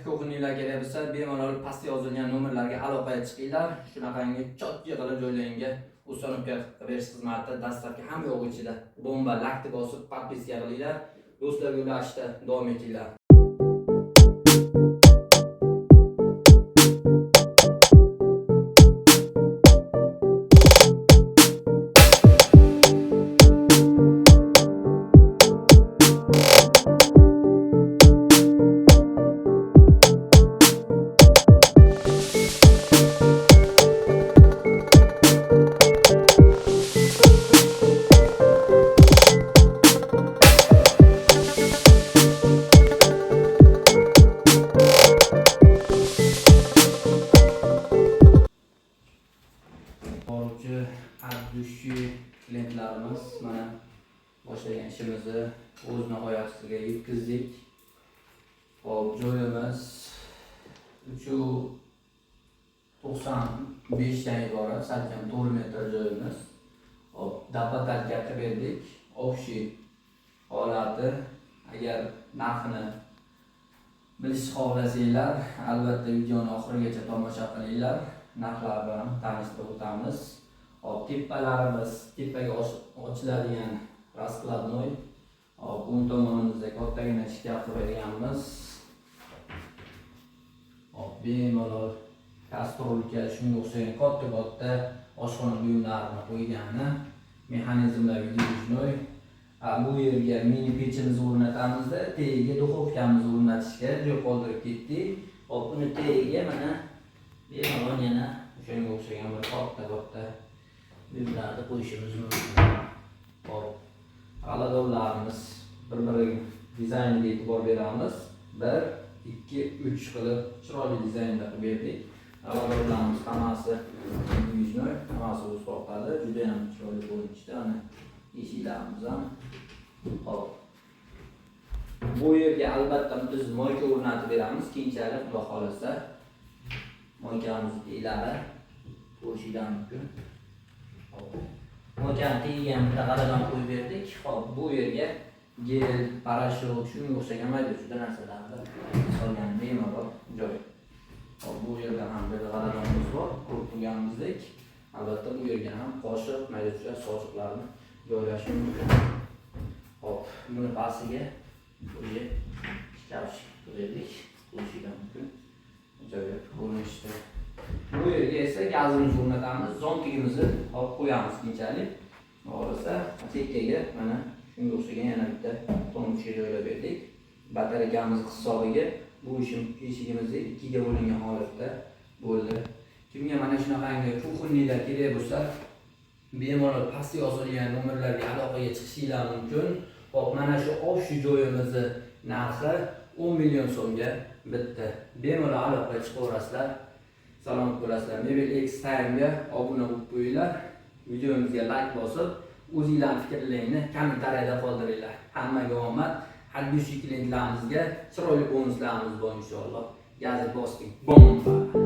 ko'hininglar kerak bo'lsa, bemalol pastda yozilgan nomerlarga aloqaga chiqinglar. Shunaqangi chotki qilib joylayinga ustonovka qilib berish xizmati dastlabki hamma yo'q ichida. Bomba lakni bosib, podpiska qilinglar. Do'stlarga ulashishda davom etinglar. Addushi klientlarimiz mana boshlagan ishimizni o'z nihoyasiga yetkazdik. Hop, joyimiz 395 dan iborat, salkam 4 metr joyimiz. Hop, dapatalga berdik. Obshi holati, agar narxini bilishni xohlasanglar, albatta videoni oxirigacha tomosha qilinglar. Narxlar bilan tanishtirib o'tamiz. Hop, tepaga ochiladigan raskladnoy. Hop, o'ng tomonimizda kattagina shkaf qo'yganmiz. Hop, bemalol kastrolka, shunga o'xshagan katta oshxona buyumlarini qo'ygani, mexanizmlar vidnoy. Bu yerga mini pechimizni o'rnatamizda, tagiga duxovkamizni o'rnatishga joy qoldirib ketdik. Hop, uni tagiga mana bemalol yana shunga o'xshagan bir katta buyumlarni qo'yishimiz mumkin. Hop, g'aladorlarimiz bir-biriga dizayniga e'tibor beramiz. 1, 2, 3 qilib chiroyli dizaynda qilib berdik. G'aladorlarimiz hammasi yuznoy, hammasi o'z qoqadi. Juda ham chiroyli ko'rinishda. Ana eshiklarimiz ham. Hop. Bu yerga albatta biz moyka o'rnatib beramiz. Keyinchalik xudo xolasa moykamizni ilari qo'yishdan mumkin. Moykani tegigan bitta g'aladan qo'yib berdik. Hop, bu yerga gel, parashyut, shunga o'xshagan mayda-chuyda narsalarni solgan bemalol joy. Hop, bu yerda ham bir g'aladonimiz bor, ko'rib turganimizdek. Albatta bu yerga ham qoshiq, mayda-chuyda sochiqlarni joylash mumkin. Hop, buni pastiga qo'yib shkaf qo'ydik, qo'yishdan mumkin. Joyi ko'rinishda. Bu yerga esa gazimizni o'rnatamiz, zonkigimizni olib qo'yamiz keyinchalik. Xohlasa, tekkaga mana shunga o'xshagan yana bitta to'nchga joylab berdik. Batareykamiz hisobiga bu eshigimizni ikkiga bo'lingan holatda bo'ldi. Kimga mana shunaqangi ko'hinliklar kerak bo'lsa, bemalol pastga yozilgan nomerlarga aloqaga chiqishinglar mumkin. Hop, mana shu obshi joyimizni narxi 10 million so'mga bitta. Bemalol aloqaga chiqaverasizlar. Salomat bo'lasizlar. Mebel X Time'ga obuna bo'lib qo'yinglar. Videomizga like bosib, o'zingizlarning fikrlaringizni kommentariyada qoldiringlar. Hammaga omad. Addushi klientlarimizga chiroyli bonuslarimiz bor inshaalloh. Gazet bosing. Bomba!